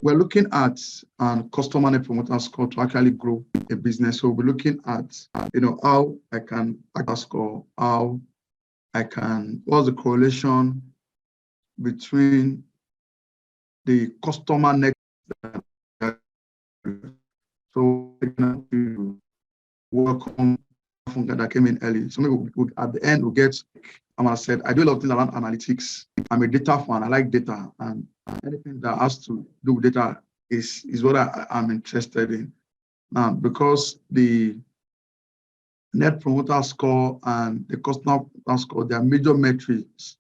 we're looking at customer net promoter score to actually grow a business. So we're looking at, how I can score, how I can, what's the correlation between the customer net. So welcome that came in early. So maybe at the end we'll get, I said, I do a lot of things around analytics. I'm a data fan. I like data, and anything that has to do with data is what I'm interested in. Because the net promoter score and the customer score, they are major metrics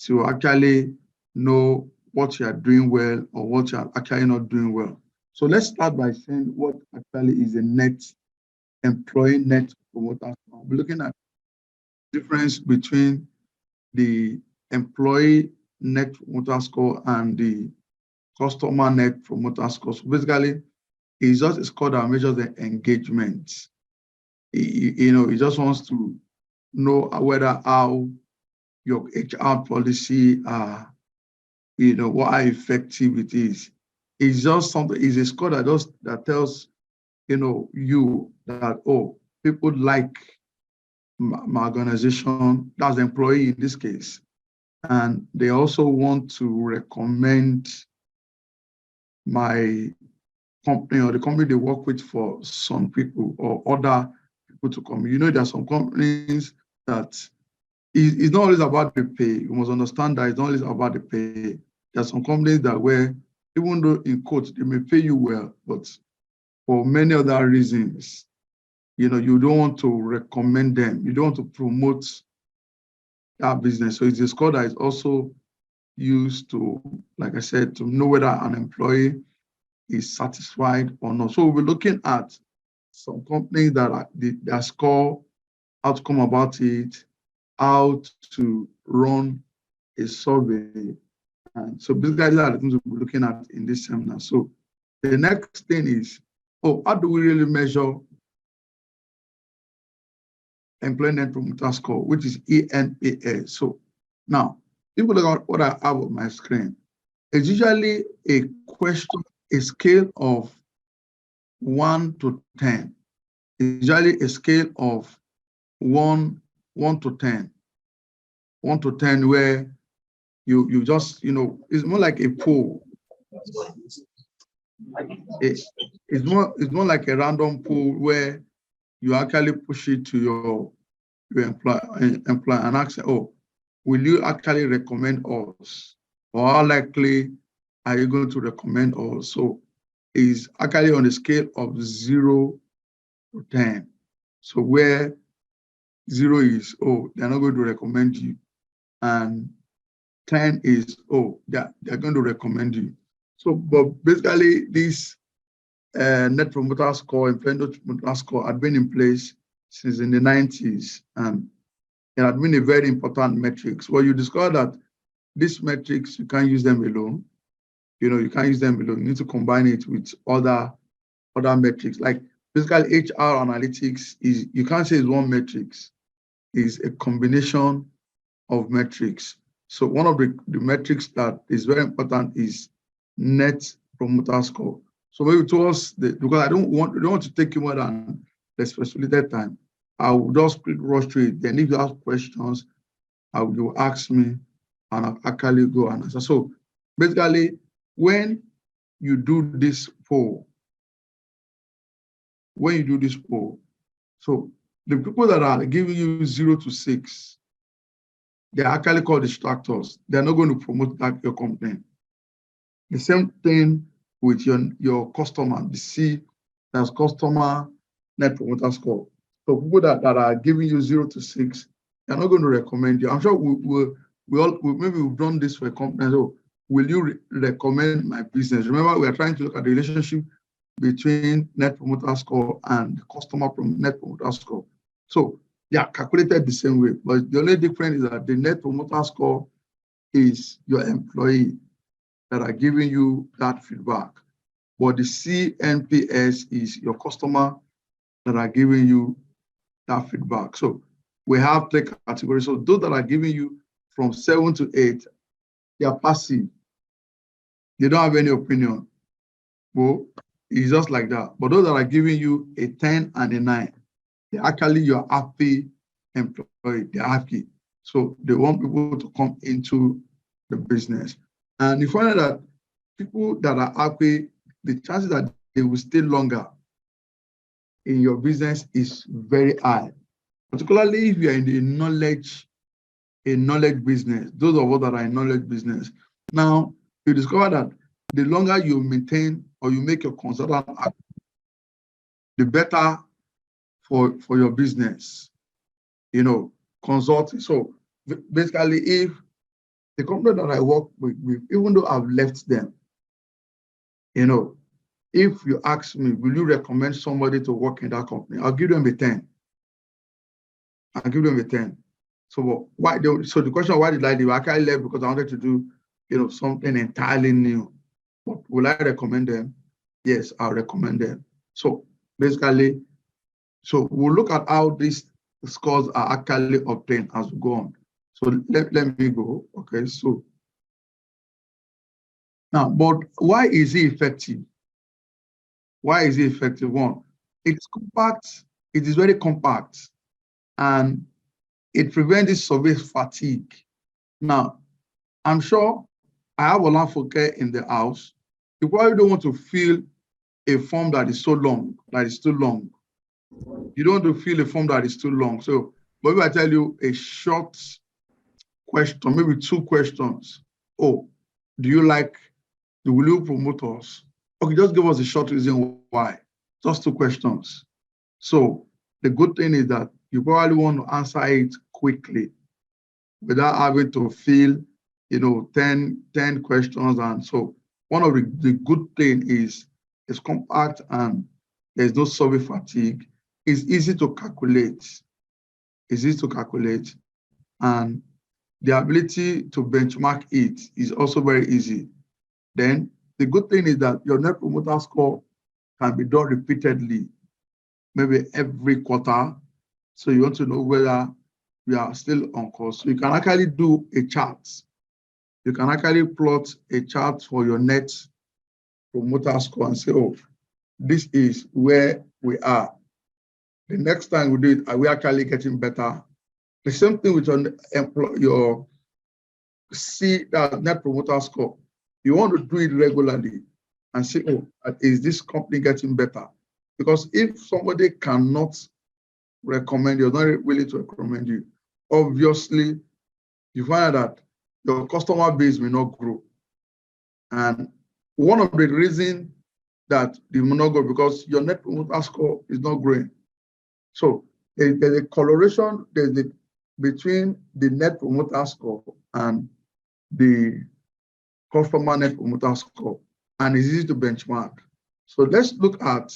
to actually know what you are doing well or what you are actually not doing well. So let's start by saying what actually is a employee net promoter score. We're looking at the difference between the employee net promoter score and the customer net promoter score. So basically, it's just a score that measures the engagement. It just wants to know whether how your HR policy how effective it is. It's just something, it's a score that tells you that, oh, people like my organization, that's the employee in this case, and they also want to recommend my company or the company they work with for some people or other people to come. There are some companies that it's not always about the pay. You must understand that it's not always about the pay. There are some companies that where, even though in quotes, they may pay you well, but for many other reasons, you don't want to recommend them. You don't want to promote that business. So it's a score that is also used to, like I said, to know whether an employee is satisfied or not. So we'll be looking at some companies that their score, how to come about it, how to run a survey. And so basically, these are the things we'll be looking at in this seminar. So the next thing is, how do we really measure employee net promoter score, which is eNPS? So now, if you look at what I have on my screen, it's usually a question, a scale of 1 to 10. It's usually a scale of 1 to 10. 1 to 10, where you just, it's more like a poll. It's more like a random poll where you actually push it to your employer and ask, oh, will you actually recommend us? Or how likely are you going to recommend us? So it's actually on a scale of 0 to 10. So where 0 is, oh, they're not going to recommend you. And 10 is, oh, they're going to recommend you. So, but basically, this net promoter score, employee net promoter score, had been in place since in the 90s, and it had been a very important metrics. Well, you discover that these metrics, you can't use them alone. You can't use them alone. You need to combine it with other metrics. Like basically, HR analytics is, you can't say it's one metrics. It's a combination of metrics. So one of the metrics that is very important is net promoter score. So maybe towards because I don't want to take you more than the specified time, I will just rush through it. Then if you have questions, you ask me and I'll actually go and answer. So basically, when you do this poll, so the people that are giving you 0 to 6, they're actually called distractors. They're not going to promote your company. The same thing with your customer, the C, that's customer net promoter score. So people that are giving you 0 to 6, they're not going to recommend you. I'm sure maybe we've done this for a company. So will you recommend my business? Remember, we are trying to look at the relationship between net promoter score and customer net promoter score. So they are calculated the same way, but the only difference is that the net promoter score is your employee that are giving you that feedback, but the cNPS is your customer that are giving you that feedback. So we have 3 categories. So those that are giving you from 7 to 8, they are passive. They don't have any opinion. Well, it's just like that. But those that are giving you a 10 and a 9, they're actually your happy employee. They're happy. So they want people to come into the business. And you find out that people that are happy, the chances that they will stay longer in your business is very high. Particularly if you are in the knowledge business, those of us that are in knowledge business. Now, you discover that the longer you maintain or you make your consultant happy, the better for your business, consulting. So basically, if the company that I work with, even though I've left them, if you ask me, will you recommend somebody to work in that company? I'll give them a 10. I'll give them a 10. So why? So the question, why did I leave? I actually left because I wanted to do, something entirely new. But will I recommend them? Yes, I'll recommend them. So basically, so we'll look at how these scores are actually obtained as we go on. So let me go. Okay, so now, but why is it effective? Why is it effective? One, it's compact. It is very compact, and it prevents this survey fatigue. Now, I'm sure I have Olanfoke in the house. You probably don't want to fill a form that is so long, that is too long. You don't want to fill a form that is too long. So maybe I tell you a short question, maybe 2 questions. Oh, will you promote us? Okay, just give us a short reason why. Just 2 questions. So the good thing is that you probably want to answer it quickly without having to fill 10 questions. And so one of the good thing is it's compact and there's no survey fatigue. It's easy to calculate. It's easy to calculate. And the ability to benchmark it is also very easy. Then the good thing is that your net promoter score can be done repeatedly, maybe every quarter. So you want to know whether you are still on course. So you can actually do a chart. You can actually plot a chart for your net promoter score and say, oh, this is where we are. The next time we do it, are we actually getting better? The same thing with your net promoter score. You want to do it regularly and say, oh, is this company getting better? Because if somebody cannot recommend you, not willing to recommend you, obviously you find that your customer base will not grow. And one of the reasons that it will not grow because your net promoter score is not growing. So there's a correlation between the net promoter score and the customer net promoter score, and it's easy to benchmark. So let's look at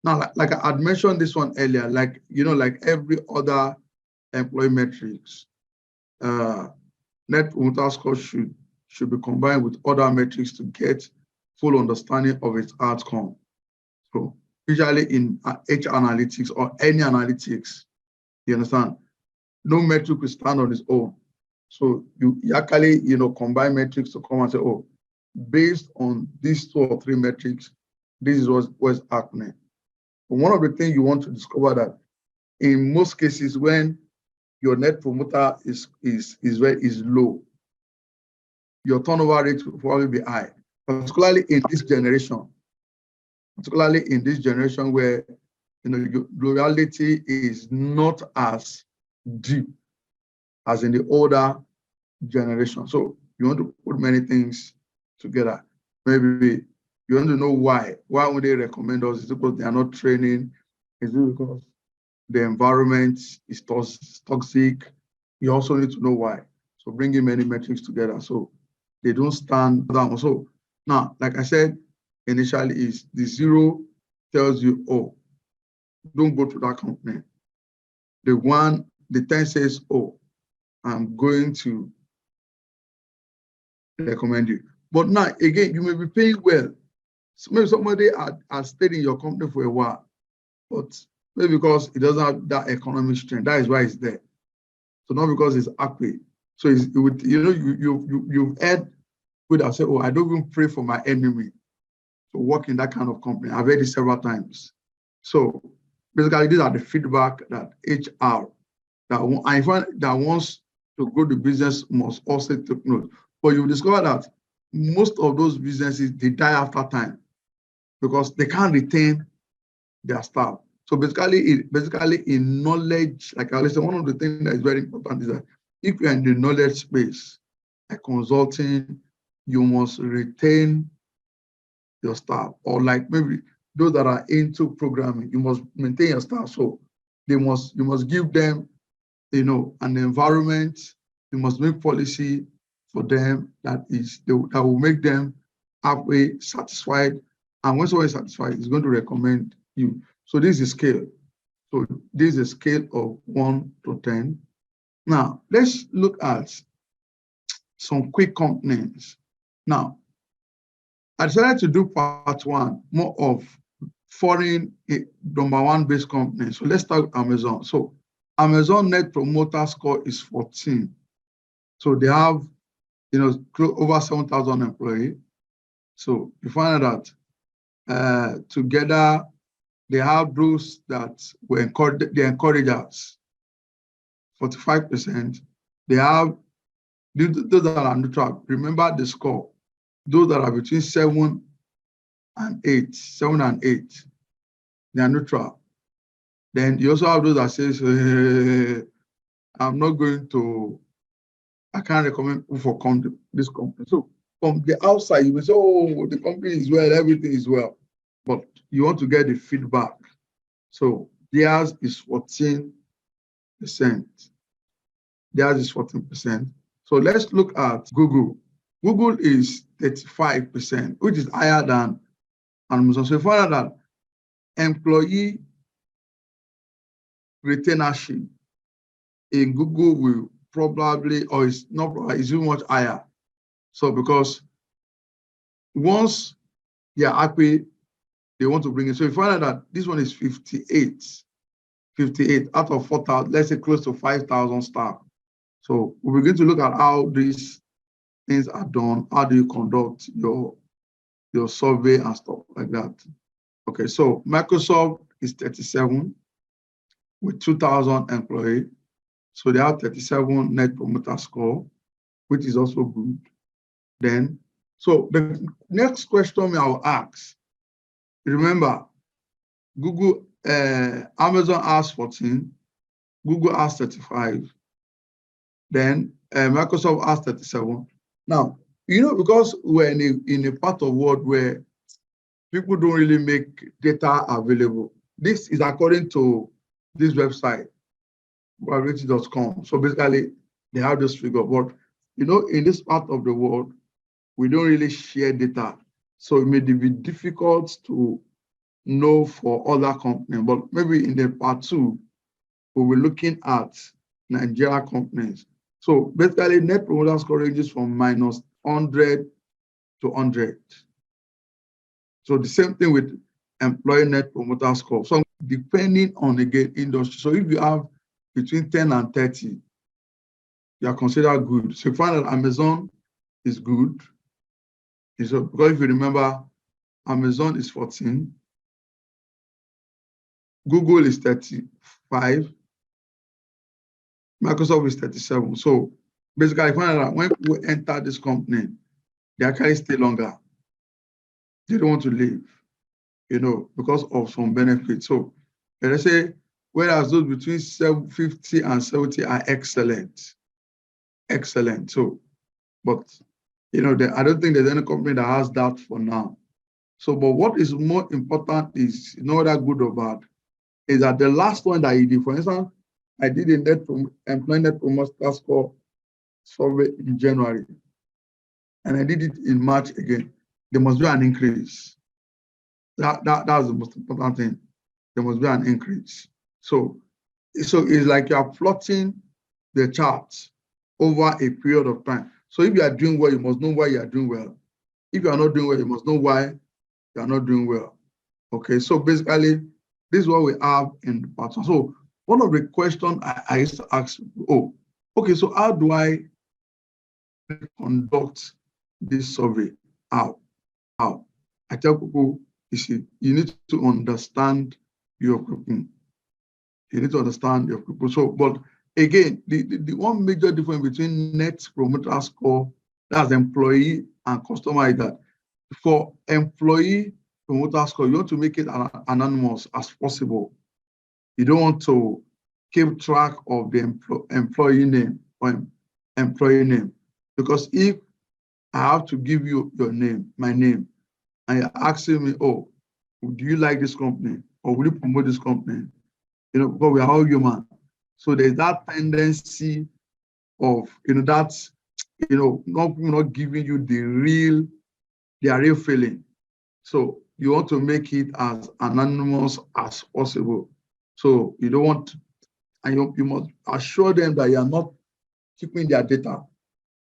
now, like I had mentioned this one earlier, like every other employee metrics, net promoter score should be combined with other metrics to get full understanding of its outcome. So usually in HR analytics or any analytics, you understand, no metric will stand on its own. So you actually, combine metrics to come and say, oh, based on these 2 or 3 metrics, this is what's happening. But one of the things you want to discover that in most cases, when your net promoter is low, your turnover rate will probably be high, particularly in this generation. Where loyalty is not as deep as in the older generation. So you want to put many things together. Maybe you want to know why. Why would they recommend us? Is it because they are not training? Is it because the environment is toxic? You also need to know why. So bringing many metrics together so they don't stand down. So now, like I said initially, is the 0 tells you, oh, don't go to that company. The 10 says, oh, I'm going to recommend you. But now, again, you may be paying well. So maybe somebody has stayed in your company for a while, but maybe because it doesn't have that economic strength, that is why it's there. So not because it's happy. So you've had People that say, oh, I don't even pray for my enemy to work in that kind of company. I've heard it several times. So basically, these are the feedback that HR that wants to grow the business must also take note. But you discover that most of those businesses, they die after time because they can't retain their staff. So basically in knowledge, like I said, one of the things that is very important is that if you're in the knowledge space, like consulting, you must retain your staff, or like maybe those that are into programming, you must maintain your staff. So you must give them, an environment. You must make policy for them that will make them halfway satisfied. And when someone is satisfied, it's going to recommend you. So this is a scale. So this is a scale of 1 to 10. Now let's look at some quick companies. Now, I decided to do part 1 more of foreign number 1 based companies. So let's start with Amazon. So Amazon Net Promoter Score is 14. So they have, over 7,000 employees. So you find out that together they have those that were encouragers, 45%. They have those that are neutral. Remember the score. Those that are between 7 and 8, they are neutral. Then you also have those that says, I can't recommend people for this company. So from the outside, you will say, oh, the company is well, everything is well. But you want to get the feedback. So theirs is 14%. Theirs is 14%. So let's look at Google. Google is 35%, which is higher than Amazon. So you find out that employee retainership in Google will probably, or it's not probably, it's even much higher. So because once they are happy, they want to bring it. So you find out that this one is 58 out of 4,000, let's say close to 5,000 staff. So we begin to look at how these things are done. How do you conduct your survey and stuff like that? Okay, so Microsoft is 37 with 2,000 employees. So they have 37 Net Promoter Score, which is also good. Then, so the next question I will ask, remember, Amazon has 14, Google has 35, then Microsoft has 37. Now, because we're in a part of the world where people don't really make data available. This is according to this website, probability.com. So basically, they have this figure. But, in this part of the world, we don't really share data. So it may be difficult to know for other companies. But maybe in the part 2, we'll be looking at Nigeria companies. So basically, Net Promoter Score ranges from -100 to 100. So the same thing with Employee Net Promoter Score. So depending on, again, industry. So if you have between 10 and 30, you are considered good. So you find that Amazon is good. So because if you remember, Amazon is 14, Google is 35, Microsoft is 37. So basically, I find that when people enter this company, they actually stay longer. They don't want to leave, because of some benefits. So let's say, whereas those between 50 and 70 are excellent. So, but I don't think there's any company that has that for now. So, but what is more important is, whether good or bad, is that the last one that you did, for instance, I did a Employee Net Promoter Score survey in January, and I did it in March again. There must be an increase. That's the most important thing. There must be an increase. So it's like you are plotting the charts over a period of time. So if you are doing well, you must know why you are doing well. If you are not doing well, you must know why you are not doing well. Okay, so basically, this is what we have in the part 1. So one of the questions I used to ask, okay, so how do I conduct this survey? How? I tell people, you see, you need to understand your people. You need to understand your people. So, but again, the one major difference between Net Promoter Score, that's employee and customer, is that for employee promoter score, you want to make it anonymous as possible. You don't want to keep track of the employee name or employee name, because if I have to give you your name, my name, and you're asking me, oh, do you like this company or will you promote this company? You know, because we are all human. So there's that tendency of, that's, not giving you their real feeling. So you want to make it as anonymous as possible. So you don't want, and you must assure them that you are not keeping their data.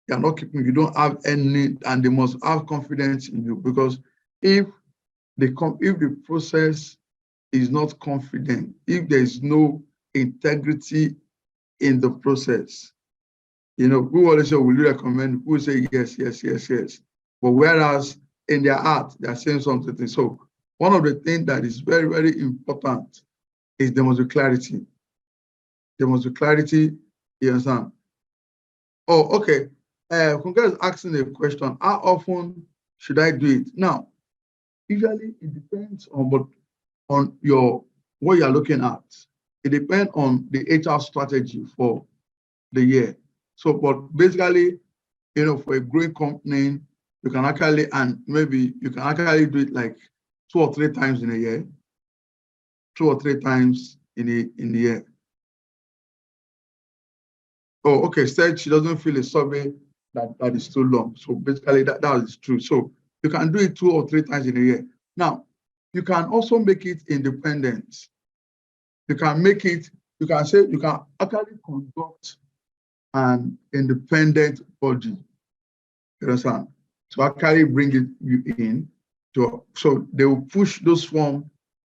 You don't have any, and they must have confidence in you, because if the process is not confident, if there is no integrity in the process, we always say, will you recommend? We say yes, yes, yes, yes. But whereas in their heart, they are saying something. So one of the things that is very, very important is there must be clarity. There must be clarity, you understand? Oh, okay. Congress is asking a question. How often should I do it? Now, usually it depends on what you're looking at. It depends on the HR strategy for the year. So, but basically, for a growing company, you can actually, and maybe you can actually do it like 2 or 3 times in a year. 2 or 3 times in the year. Oh, okay. Said she doesn't feel a survey that is too long. So basically, that is true. So you can do it 2 or 3 times in a year. Now, you can also make it independent. You can actually conduct an independent body. You understand? To actually bring you in. So they will push those forms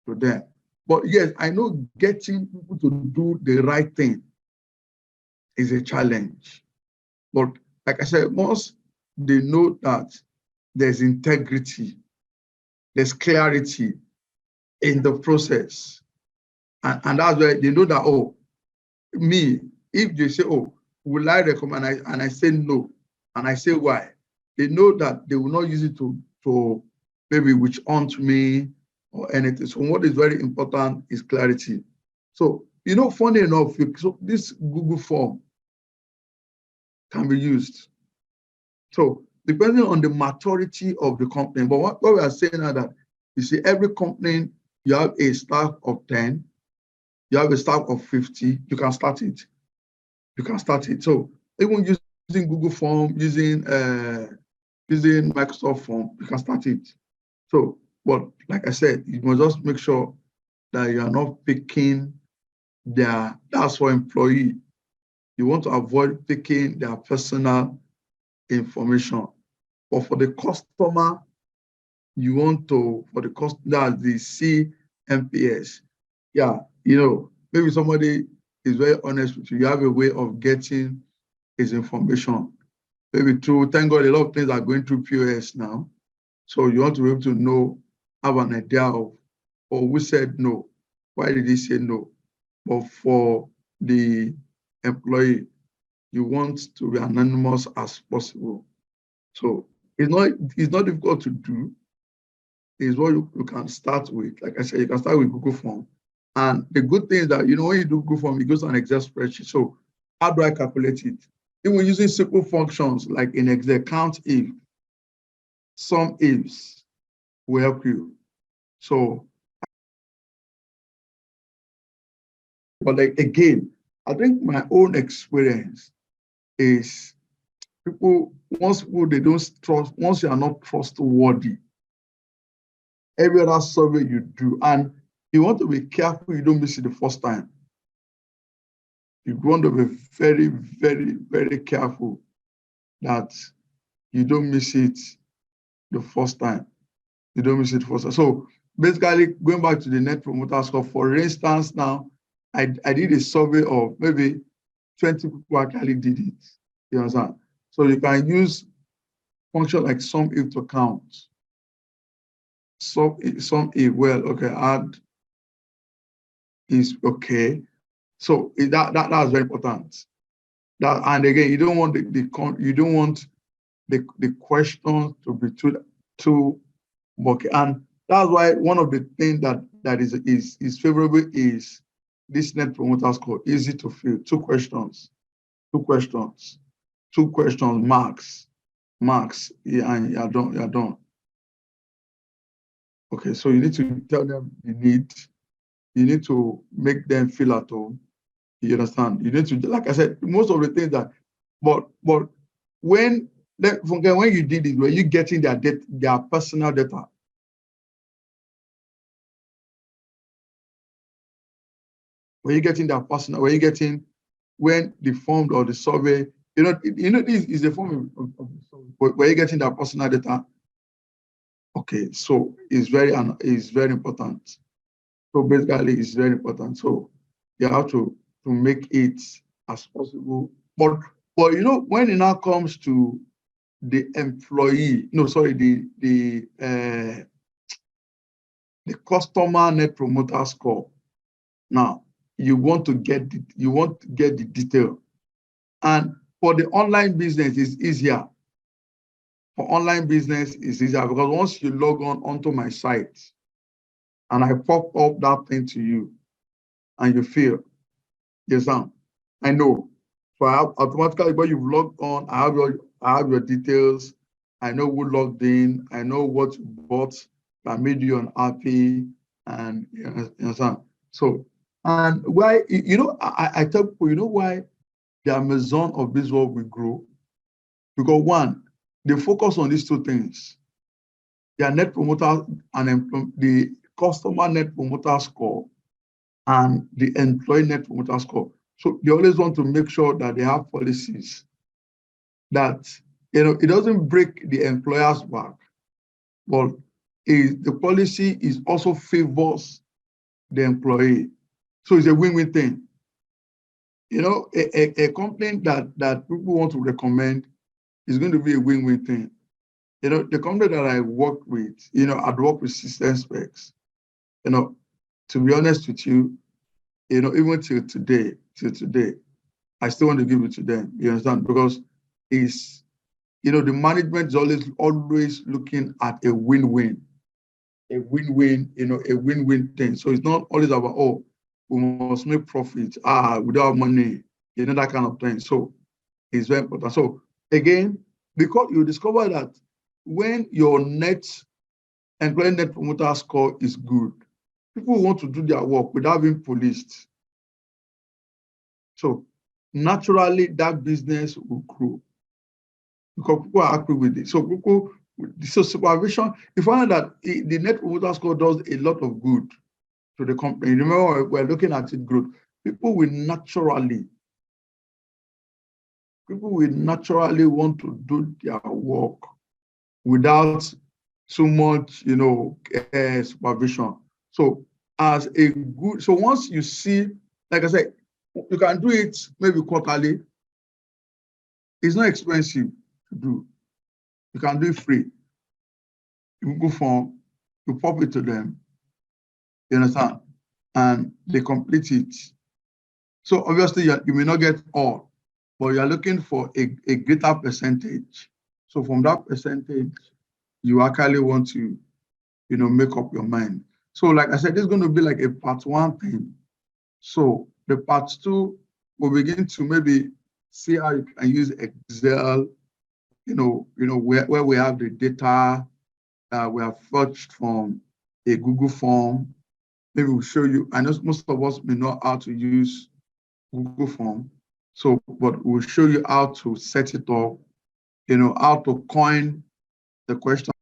to them. But yes, I know getting people to do the right thing is a challenge. But like I said, once they know that there's integrity, there's clarity in the process, and that's where they know that, oh, me, if they say, oh, will I recommend, and I say no, and I say why, they know that they will not use it to maybe which hunt me or anything. So what is very important is clarity. So, funny enough, so this Google form can be used. So depending on the maturity of the company, but what we are saying is that, you see, every company, you have a staff of 10, you have a staff of 50, you can start it. You can start it. So even using Google Form, using Microsoft Form, you can start it. So, but like I said, you must just make sure that you are not picking that's for employee. You want to avoid picking their personal information. But for the customer, you want to, for the customer, the cNPS. Yeah, maybe somebody is very honest with you. You have a way of getting his information. Maybe thank God, a lot of things are going through POS now. So you want to be able to have an idea of, who said no? Why did he say no? But for the employee, you want to be anonymous as possible. So it's not difficult to do. It's what you can start with. Like I said, you can start with Google Form. And the good thing is that, when you do Google Form, it goes on an Excel spreadsheet. So how do I calculate it? Even using simple functions like in Excel, count if, sum ifs will help you. So, but again, I think my own experience is once they don't trust, once you are not trustworthy, every other survey you do, and you want to be careful you don't miss it the first time. You want to be very, very, very careful that you don't miss it the first time. You don't miss it first time. So basically, going back to the Net Promoter Score, for instance, now I did a survey of maybe 20 people actually did it. You understand? So you can use function like sum if to count. Sum if, well, okay, add is okay. So that's very important. That, and again, you don't want the questions to be too murky. And that's why one of the things that is favorable is this net promoter score, easy to fill. Two questions, marks, yeah, and you're done. Okay, so you need to tell them the need. You need to make them feel at home. You understand? You need to, like I said, most of the things that, but when you did it, were you getting their personal data? Were you getting their personal? Were you getting when the form or the survey? This is a form of the survey. Were you getting their personal data? Okay, so it's very important. So basically, it's very important. So you have to make it as possible. But when it now comes to the employee, no, sorry, the customer net promoter score. Now you want to get the detail, and for the online business, it's easier. For online business, it's easier because once you log on onto my site, and I pop up that thing to you, and you feel, yes, I know. So I have automatically, when you've logged on, I have your details. I know who logged in. I know what you bought that made you unhappy, and you understand. So, and why, I tell people, why the Amazon of this world will grow? Because one, they focus on these two things: their net promoter and the customer net promoter score and the employee net promoter score. So they always want to make sure that they have policies that, it doesn't break the employer's back, but the policy is also favors the employee. So it's a win-win thing. A company that people want to recommend is going to be a win-win thing. The company that I work with, I'd work with System Specs. To be honest with you, even till today, I still want to give it to them. You understand? Because it's, the management is always looking at a win-win, a win-win thing. So it's not always about, oh, we must make profit, without money, that kind of thing. So it's very important. So again, because you discover that when your employee net promoter score is good, people want to do their work without being policed. So naturally, that business will grow because people are happy with it. So supervision, you find that the net promoter score does a lot of good to the company. Remember, we're looking at it growth. People will naturally want to do their work without too much, supervision. So once you see, like I said, you can do it maybe quarterly. It's not expensive to do. You can do it free. You go form, you pop it to them, you understand? And they complete it. So obviously you may not get all, but you're looking for a greater percentage. So from that percentage, you actually want to, make up your mind. So like I said, this is going to be like a part one thing. So the part two, we'll begin to maybe see how you can use Excel, where we have the data we have fetched from a Google form. Maybe we'll show you. I know most of us may know how to use Google form. So, but we'll show you how to set it up, how to coin the question